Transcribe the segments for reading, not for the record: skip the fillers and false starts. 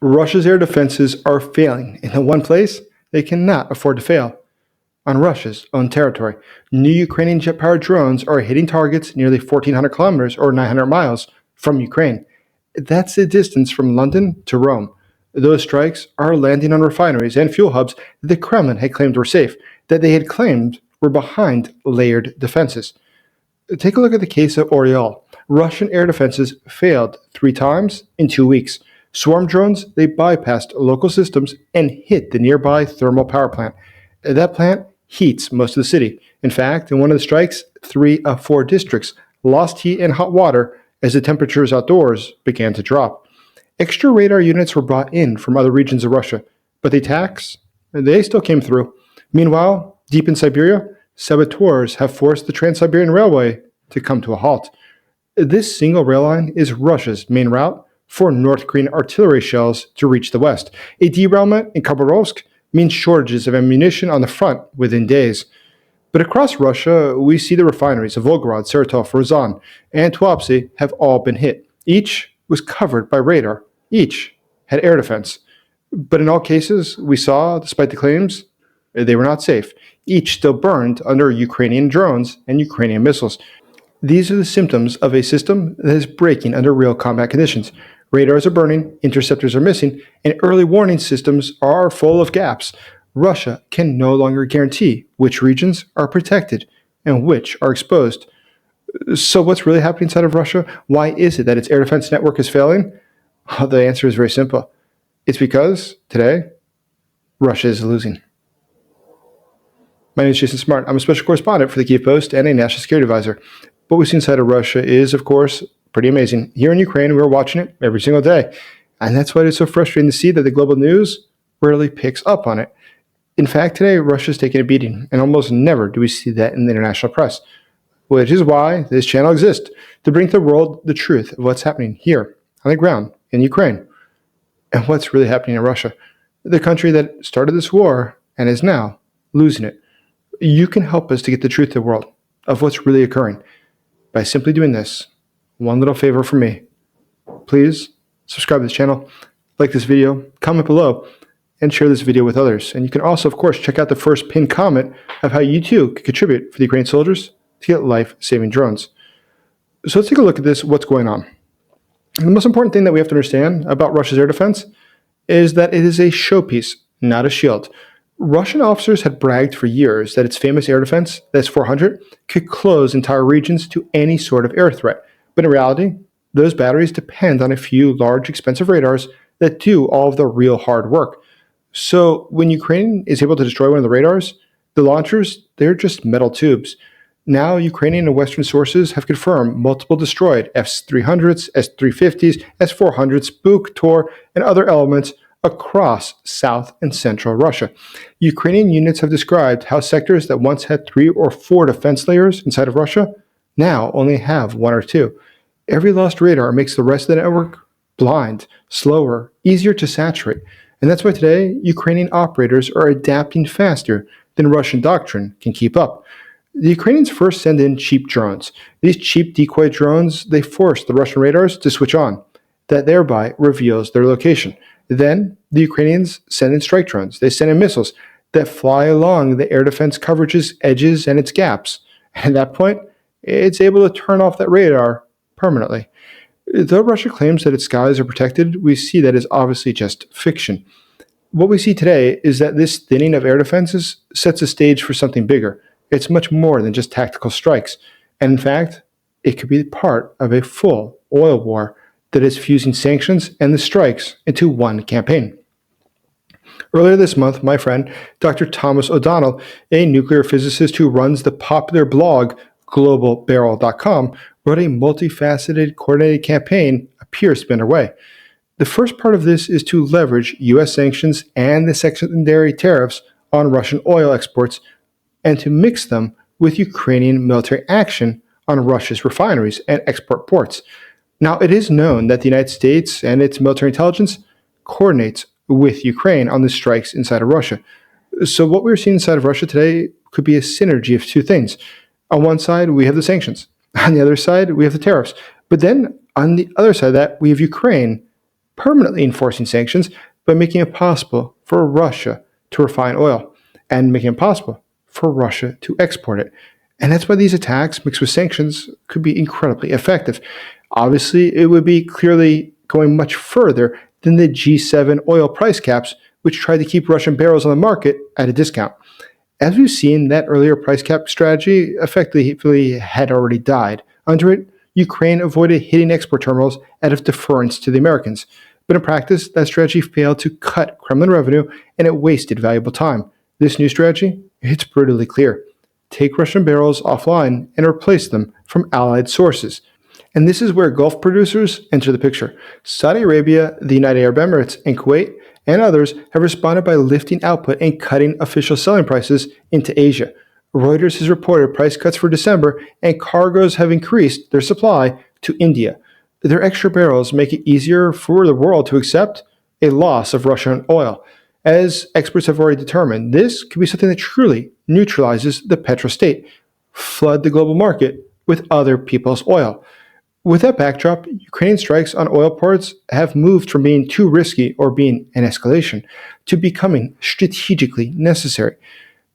Russia's air defenses are failing in the one place they cannot afford to fail, on Russia's own territory. New Ukrainian jet-powered drones are hitting targets nearly 1,400 kilometers or 900 miles from Ukraine. That's the distance from London to Rome. Those strikes are landing on refineries and fuel hubs that the Kremlin had claimed were safe, that they had claimed were behind layered defenses. Take a look at the case of Oryol. Russian air defenses failed 3 times in 2 weeks. Swarm drones, they bypassed local systems and hit the nearby thermal power plant. That plant heats most of the city. In fact, in one of the strikes, 3 of 4 districts lost heat and hot water as the temperatures outdoors began to drop. Extra radar units were brought in from other regions of Russia, but the attacks, they still came through. Meanwhile, deep in Siberia, saboteurs have forced the Trans-Siberian Railway to come to a halt. This single rail line is Russia's main route for North Korean artillery shells to reach the west. A derailment in Khabarovsk means shortages of ammunition on the front within days. But across Russia, we see the refineries of Volgograd, Saratov, Ryazan, and Tuapse have all been hit. Each was covered by radar. Each had air defense. But in all cases, we saw, despite the claims, they were not safe. Each still burned under Ukrainian drones and Ukrainian missiles. These are the symptoms of a system that is breaking under real combat conditions. Radars are burning, interceptors are missing, and early warning systems are full of gaps. Russia can no longer guarantee which regions are protected and which are exposed. So what's really happening inside of Russia? Why is it that its air defense network is failing? Well, the answer is very simple. It's because, today, Russia is losing. My name is Jason Smart. I'm a special correspondent for the Kyiv Post and a national security advisor. What we see inside of Russia is, of course, pretty amazing. Here in Ukraine, we're watching it every single day. And that's why it's so frustrating to see that the global news rarely picks up on it. In fact, today, Russia's taking a beating, and almost never do we see that in the international press, which is why this channel exists, to bring to the world the truth of what's happening here on the ground in Ukraine and what's really happening in Russia, the country that started this war and is now losing it. You can help us to get the truth to the world of what's really occurring by simply doing this. One little favor from me. Please subscribe to this channel, like this video, comment below, and share this video with others. And you can also, of course, check out the first pinned comment of how you too can contribute for the Ukrainian soldiers to get life-saving drones. So let's take a look at this, what's going on. And the most important thing that we have to understand about Russia's air defense is that it is a showpiece, not a shield. Russian officers had bragged for years that its famous air defense, the S-400, could close entire regions to any sort of air threat. But in reality, those batteries depend on a few large, expensive radars that do all of the real hard work. So when Ukraine is able to destroy one of the radars, the launchers, they're just metal tubes. Now, Ukrainian and Western sources have confirmed multiple destroyed S-300s, S-350s, S-400s, Buk, Tor, and other elements across South and Central Russia. Ukrainian units have described how sectors that once had 3 or 4 defense layers inside of Russia now only have 1 or 2. Every lost radar makes the rest of the network blind, slower, easier to saturate. And that's why today, Ukrainian operators are adapting faster than Russian doctrine can keep up. The Ukrainians first send in cheap drones. These cheap decoy drones, they force the Russian radars to switch on. That thereby reveals their location. Then, the Ukrainians send in strike drones. They send in missiles that fly along the air defense coverage's edges and its gaps. And at that point, it's able to turn off that radar permanently. Though Russia claims that its skies are protected, we see that is obviously just fiction. What we see today is that this thinning of air defenses sets a stage for something bigger. It's much more than just tactical strikes. And in fact, it could be part of a full oil war that is fusing sanctions and the strikes into one campaign. Earlier this month, my friend, Dr. Thomas O'Donnell, a nuclear physicist who runs the popular blog globalbarrel.com, wrote a multifaceted, coordinated campaign appears to be underway. The first part of this is to leverage U.S. sanctions and the secondary tariffs on Russian oil exports and to mix them with Ukrainian military action on Russia's refineries and export ports. Now, it is known that the United States and its military intelligence coordinates with Ukraine on the strikes inside of Russia. So what we're seeing inside of Russia today could be a synergy of two things. On one side, we have the sanctions. On the other side, we have the tariffs. But then, on the other side of that, we have Ukraine permanently enforcing sanctions by making it possible for Russia to refine oil and making it possible for Russia to export it. And that's why these attacks mixed with sanctions could be incredibly effective. Obviously, it would be clearly going much further than the G7 oil price caps, which tried to keep Russian barrels on the market at a discount. As we've seen, that earlier price cap strategy effectively had already died. Under it, Ukraine avoided hitting export terminals out of deference to the Americans. But in practice, that strategy failed to cut Kremlin revenue and it wasted valuable time. This new strategy, it's brutally clear. Take Russian barrels offline and replace them from allied sources. And this is where Gulf producers enter the picture. Saudi Arabia, the United Arab Emirates, and Kuwait, and others have responded by lifting output and cutting official selling prices into Asia. Reuters has reported price cuts for December, and cargoes have increased their supply to India. Their extra barrels make it easier for the world to accept a loss of Russian oil. As experts have already determined, this could be something that truly neutralizes the petrostate, flood the global market with other people's oil. With that backdrop, Ukrainian strikes on oil ports have moved from being too risky or being an escalation to becoming strategically necessary.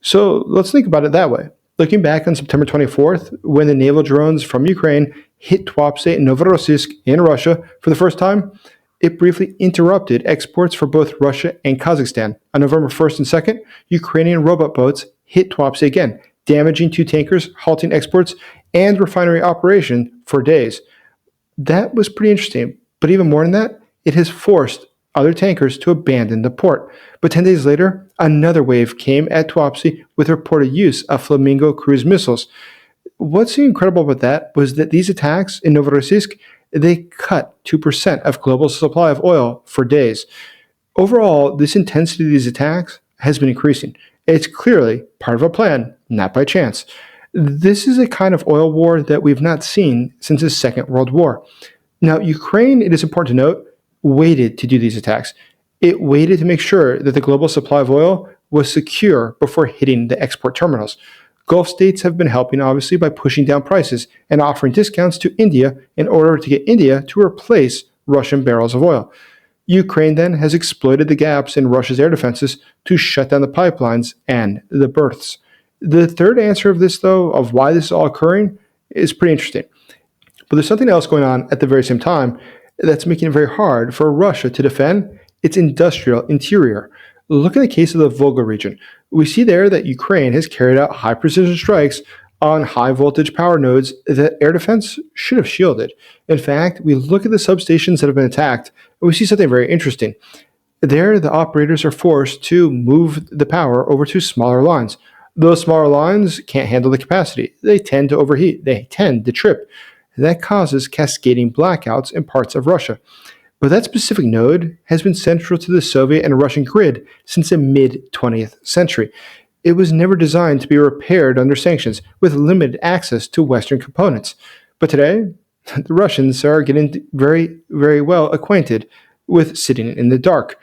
So let's think about it that way. Looking back on September 24th, when the naval drones from Ukraine hit Tuapse and Novorossiysk in Russia for the first time, it briefly interrupted exports for both Russia and Kazakhstan. On November 1st and 2nd, Ukrainian robot boats hit Tuapse again, damaging two tankers, halting exports and refinery operation for days. That was pretty interesting, but even more than that, it has forced other tankers to abandon the port. But 10 days later, another wave came at Tuapse with reported use of Flamingo cruise missiles. What's incredible about that was that these attacks in Novorossiysk, they cut 2% of global supply of oil for days. Overall, this intensity of these attacks has been increasing. It's clearly part of a plan, not by chance. This is a kind of oil war that we've not seen since the Second World War. Now, Ukraine, it is important to note, waited to do these attacks. It waited to make sure that the global supply of oil was secure before hitting the export terminals. Gulf states have been helping, obviously, by pushing down prices and offering discounts to India in order to get India to replace Russian barrels of oil. Ukraine then has exploited the gaps in Russia's air defenses to shut down the pipelines and the berths. The third answer of this, though, of why this is all occurring, is pretty interesting. But there's something else going on at the very same time that's making it very hard for Russia to defend its industrial interior. Look at the case of the Volga region. We see there that Ukraine has carried out high-precision strikes on high-voltage power nodes that air defense should have shielded. In fact, we look at the substations that have been attacked, and we see something very interesting. There, the operators are forced to move the power over to smaller lines. Those smaller lines can't handle the capacity. They tend to overheat. They tend to trip. That causes cascading blackouts in parts of Russia. But that specific node has been central to the Soviet and Russian grid since the mid-20th century. It was never designed to be repaired under sanctions with limited access to Western components. But today, the Russians are getting very, very well acquainted with sitting in the dark.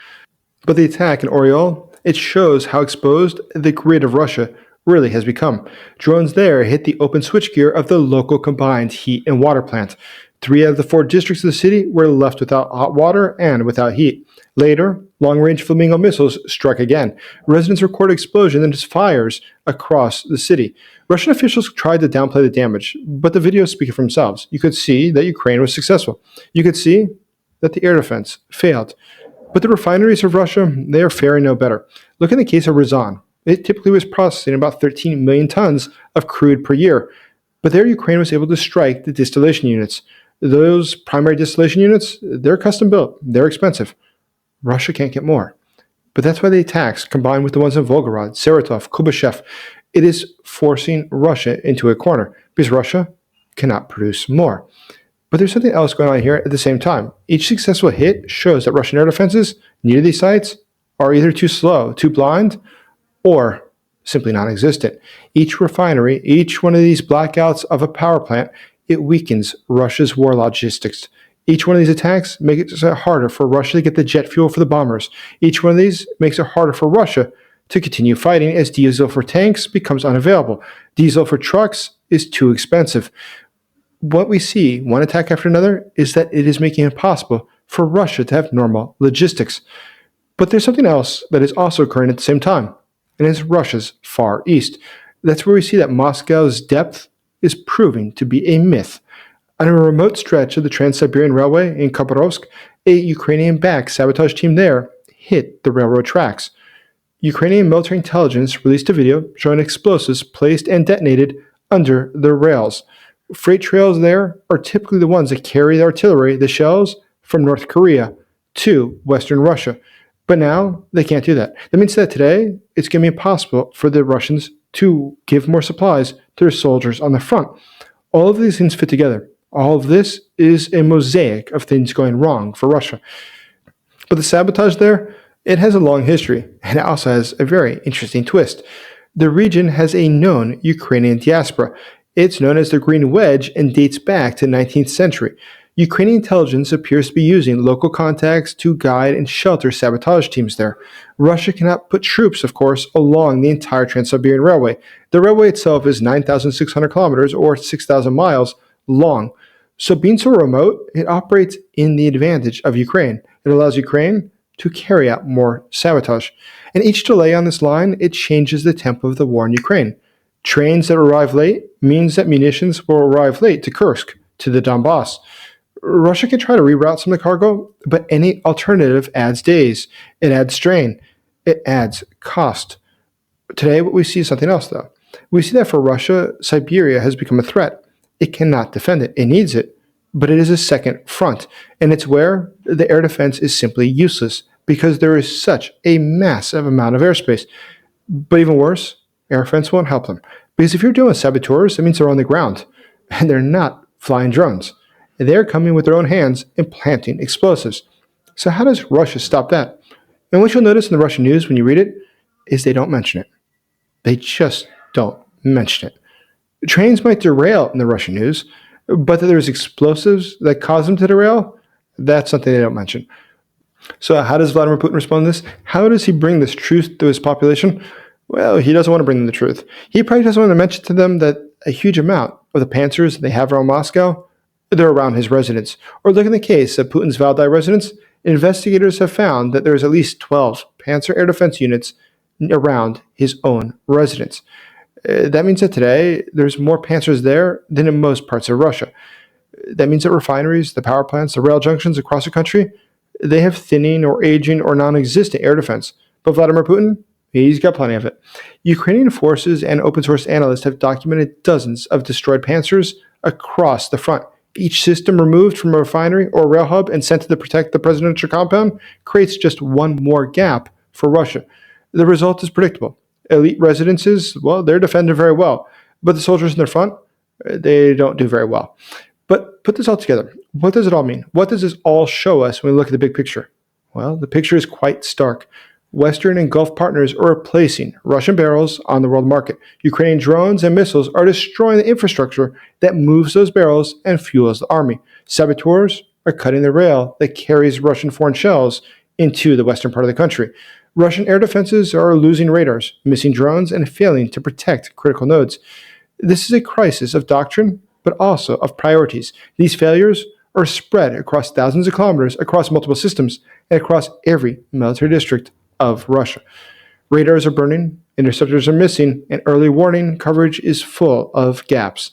But the attack in Oryol, it shows how exposed the grid of Russia really has become. Drones there hit the open switchgear of the local combined heat and water plant. 3 out of the 4 districts of the city were left without hot water and without heat. Later, long-range Flamingo missiles struck again. Residents recorded explosions and fires across the city. Russian officials tried to downplay the damage, but the videos speak for themselves. You could see that Ukraine was successful. You could see that the air defense failed. But the refineries of Russia, they are faring no better. Look at the case of Ryazan. It typically was processing about 13 million tons of crude per year. But there Ukraine was able to strike the distillation units. Those primary distillation units, they're custom built. They're expensive. Russia can't get more. But that's why the attacks, combined with the ones in Volgograd, Saratov, Kuibyshev, it is forcing Russia into a corner because Russia cannot produce more. But there's something else going on here at the same time. Each successful hit shows that Russian air defenses near these sites are either too slow, too blind, or simply non-existent. Each refinery, each one of these blackouts of a power plant, it weakens Russia's war logistics. Each one of these attacks makes it harder for Russia to get the jet fuel for the bombers. Each one of these makes it harder for Russia to continue fighting as diesel for tanks becomes unavailable. Diesel for trucks is too expensive. What we see, one attack after another, is that it is making it impossible for Russia to have normal logistics. But there's something else that is also occurring at the same time, and it's Russia's Far East. That's where we see that Moscow's depth is proving to be a myth. On a remote stretch of the Trans-Siberian Railway in Khabarovsk, a Ukrainian-backed sabotage team there hit the railroad tracks. Ukrainian military intelligence released a video showing explosives placed and detonated under the rails. Freight trails there are typically the ones that carry the artillery, the shells, from North Korea to Western Russia. But now they can't do that. That means that today it's going to be impossible for the Russians to give more supplies to their soldiers on the front. All of these things fit together. All of this is a mosaic of things going wrong for Russia. But the sabotage there, it has a long history, and it also has a very interesting twist. The region has a known Ukrainian diaspora. It's known as the Green Wedge and dates back to the 19th century. Ukrainian intelligence appears to be using local contacts to guide and shelter sabotage teams there. Russia cannot put troops, of course, along the entire Trans-Siberian Railway. The railway itself is 9,600 kilometers or 6,000 miles long. So being so remote, it operates in the advantage of Ukraine. It allows Ukraine to carry out more sabotage. And each delay on this line, it changes the tempo of the war in Ukraine. Trains that arrive late means that munitions will arrive late to Kursk, to the Donbass. Russia can try to reroute some of the cargo, but any alternative adds days. It adds strain. It adds cost. Today, what we see is something else, though. We see that for Russia, Siberia has become a threat. It cannot defend it. It needs it. But it is a second front, and it's where the air defense is simply useless because there is such a massive amount of airspace. But even worse, air defense won't help them. Because if you're doing saboteurs, that means they're on the ground, and they're not flying drones. They're coming with their own hands and planting explosives. So how does Russia stop that? And what you'll notice in the Russian news when you read it is they don't mention it. They just don't mention it. Trains might derail in the Russian news, but that there's explosives that cause them to derail, that's something they don't mention. So how does Vladimir Putin respond to this? How does he bring this truth to his population? Well, he doesn't want to bring them the truth. He probably doesn't want to mention to them that a huge amount of the Panzers they have around Moscow, they're around his residence. Or look in the case of Putin's Valdai residence, investigators have found that there's at least 12 Panzer air defense units around his own residence. That means that today there's more Panzers there than in most parts of Russia. That means that refineries, the power plants, the rail junctions across the country, they have thinning or aging or non-existent air defense. But Vladimir Putin, he's got plenty of it. Ukrainian forces and open source analysts have documented dozens of destroyed Panzers across the front. Each system removed from a refinery or rail hub and sent to protect the presidential compound creates just one more gap for Russia. The result is predictable. Elite residences, well, they're defended very well. But the soldiers in the front, they don't do very well. But put this all together. What does it all mean? What does this all show us when we look at the big picture? Well, the picture is quite stark. Western and Gulf partners are replacing Russian barrels on the world market. Ukrainian drones and missiles are destroying the infrastructure that moves those barrels and fuels the army. Saboteurs are cutting the rail that carries Russian foreign shells into the western part of the country. Russian air defenses are losing radars, missing drones, and failing to protect critical nodes. This is a crisis of doctrine, but also of priorities. These failures are spread across thousands of kilometers, across multiple systems, and across every military district of Russia. Radars are burning, interceptors are missing, and early warning coverage is full of gaps.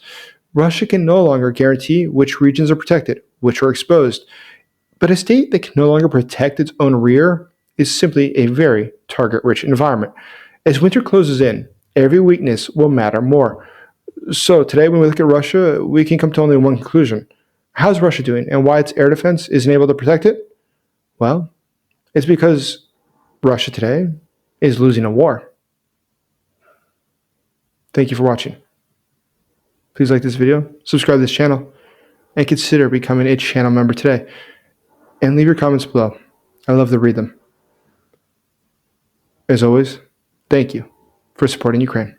Russia can no longer guarantee which regions are protected, which are exposed. But a state that can no longer protect its own rear is simply a very target-rich environment. As winter closes in, every weakness will matter more. So today when we look at Russia, we can come to only one conclusion. How's Russia doing and why its air defense isn't able to protect it? Well, it's because Russia today is losing a war. Thank you for watching. Please like this video, subscribe to this channel, and consider becoming a channel member today. And leave your comments below. I love to read them. As always, thank you for supporting Ukraine.